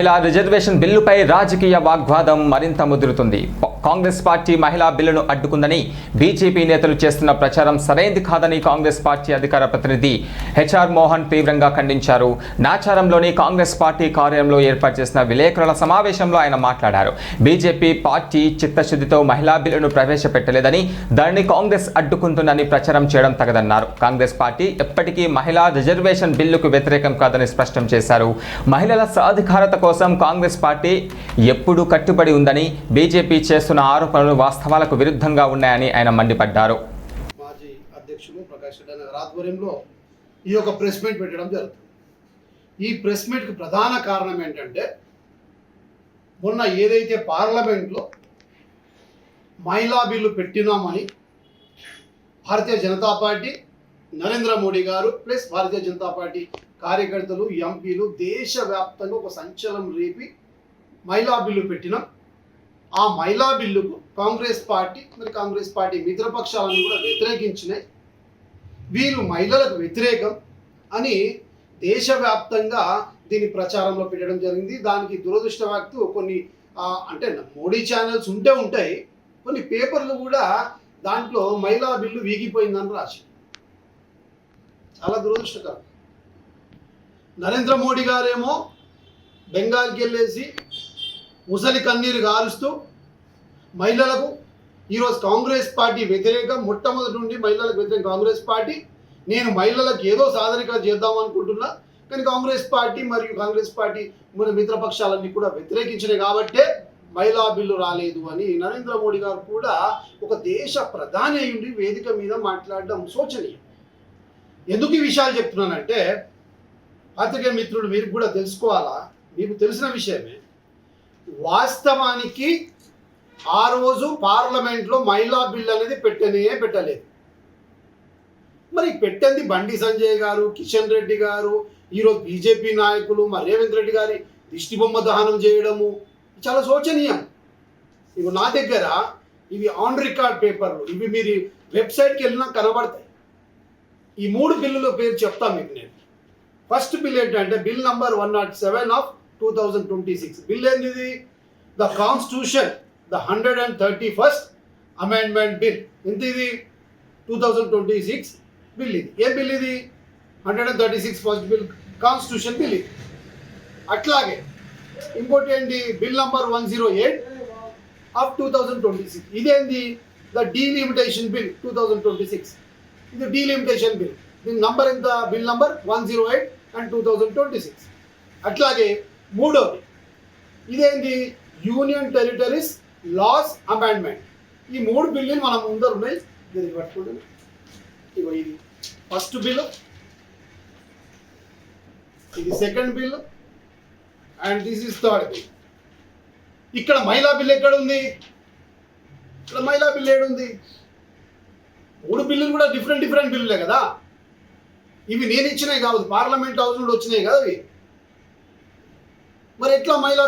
మహిళా రిజర్వేషన్ బిల్లుపై రాజకీయ వాగ్వాదం మరింత ముదురుతుంది. కాంగ్రెస్ పార్టీ మహిళా బిల్లును అడ్డుకుందని బీజేపీ నేతలు చేస్తున్న ప్రచారం సరైంది కాదని కాంగ్రెస్ పార్టీ అధికార ప్రతినిధి హెచ్ఆర్ మోహన్ తీవ్రంగా ఖండించారు. నాచారంలోని కాంగ్రెస్ పార్టీ కార్యాలయంలో ఏర్పాటు చేసిన విలేకరుల సమావేశంలో ఆయన మాట్లాడారు. బీజేపీ పార్టీ చిత్తశుద్ధితో మహిళా బిల్లును ప్రవేశపెట్టలేదని, దానిని కాంగ్రెస్ అడ్డుకుంటుందని ప్రచారం చేయడం తగదన్నారు. కాంగ్రెస్ పార్టీ ఎప్పటికీ మహిళా రిజర్వేషన్ బిల్లుకు వ్యతిరేకం కాదని స్పష్టం చేశారు. మహిళల సాధికారత కోసం కాంగ్రెస్ పార్టీ ఎప్పుడూ కట్టుబడి ఉందని, బీజేపీ చేస్తున్న ఆరోపణలు వాస్తవాలకు విరుద్ధంగా ఉన్నాయని ఆయన మండిపడ్డారు. మాజీ అధ్యక్షులు ప్రకాష్ రెడ్డి గారి ఆధ్వర్యంలో ఈ యొక్క ప్రెస్ మీట్ పెట్టడం జరుగుతుంది. ఈ ప్రెస్ మీట్కి ప్రధాన కారణం ఏంటంటే, మొన్న ఏదైతే పార్లమెంట్లో మహిళా బిల్లు పెట్టినామని భారతీయ జనతా పార్టీ నరేంద్ర మోడీ గారు ప్లస్ భారతీయ జనతా పార్టీ కార్యకర్తలు, ఎంపీలు దేశవ్యాప్తంగా ఒక సంచలనం రేపి మహిళా బిల్లు పెట్టినాం. ఆ మహిళా బిల్లుకు కాంగ్రెస్ పార్టీ మిత్రపక్షాలను కూడా వ్యతిరేకించినాయి. వీళ్ళు మహిళలకు వ్యతిరేకం అని దేశవ్యాప్తంగా దీని ప్రచారంలో పెట్టడం జరిగింది. దానికి దురదృష్టవశాత్తు కొన్ని అంటే మోడీ ఛానల్స్ ఉంటాయి, కొన్ని పేపర్లు కూడా దాంట్లో మహిళా బిల్లు వీగిపోయిందని రాసి, చాలా దురదృష్టకరం. నరేంద్ర మోడీ గారేమో బెంగాల్కి వెళ్ళేసి ముసలి కన్నీరు గారుస్తూ మహిళలకు ఈరోజు కాంగ్రెస్ పార్టీ వ్యతిరేకం, మొట్టమొదటి నుండి మహిళలకు వ్యతిరేకం కాంగ్రెస్ పార్టీ. నేను మహిళలకు ఏదో సాధనిక చేద్దాం అనుకుంటున్నా, కానీ కాంగ్రెస్ పార్టీ మన మిత్రపక్షాలన్నీ కూడా వ్యతిరేకించినాయి కాబట్టే మహిళా బిల్లు రాలేదు అని నరేంద్ర మోడీ గారు కూడా ఒక దేశ ప్రధాని అయ్యుండి వేదిక మీద మాట్లాడడం శోచనీయం. ఎందుకు ఈ విషయాలు చెప్తున్నానంటే, పాత్రికేయ మిత్రులు మీరు కూడా తెలుసుకోవాలా, మీకు తెలిసిన విషయమే. వాస్తవానికి ఆ రోజు పార్లమెంట్లో మహిళా బిల్ అనేది పెట్టలేదు. మరి పెట్టింది బండి సంజయ్ గారు, కిషన్ రెడ్డి గారు, ఈరోజు బీజేపీ నాయకులు, మరి రేవంత్ రెడ్డి గారి దిష్టిబొమ్మ దహనం చేయడము చాలా శోచనీయం. ఇవి నా దగ్గర ఇవి ఆన్ రికార్డ్ పేపర్లు, ఇవి మీరు వెబ్సైట్కి వెళ్ళినా కనబడతాయి. ఈ 3 బిల్లుల పేరు చెప్తాను మీకు నేను. ఫస్ట్ బిల్ ఏంటంటే బిల్ నంబర్ 107 ఆఫ్ 2026. బిల్ ఏంటిది? The constitution, the 131st amendment bill. ఎంత ఇది? 2026 బిల్. ఇది ఏ బిల్? ఇది 136 ఫస్ట్ బిల్, కాన్స్టిట్యూషన్ బిల్. ఇది అట్లాగే ఇంకోటి ఏంటి? Bill number 108 of 2026. ఇదేంది? The delimitation bill 2026. ఇది డీలిమిటేషన్ బిల్. దీని నంబర్ ఎంత? Bill number 108 and 2026. అట్లాగే మూడోది ఇదేంటి? Union territories laws amendment. ఈ 3 బిల్లులు మన ముందర ఉన్నాయి. దీనికి పట్టుకుంటుంది. ఇగో ఇది ఫస్ట్ బిల్లు, ఇది second bill, and this is third bill. ఇక్కడ మహిళా బిల్ ఎక్కడ ఉంది? ఇక్కడ మహిళా బిల్ ఏడుంది? 3 బిల్లులు కూడా డిఫరెంట్ బిల్లులే కదా. ఇవి నేను ఇచ్చినాయి కాదు, పార్లమెంట్ హౌస్ నుండి వచ్చినాయి కదా ఇవి. మరి ఎట్లా మహిళా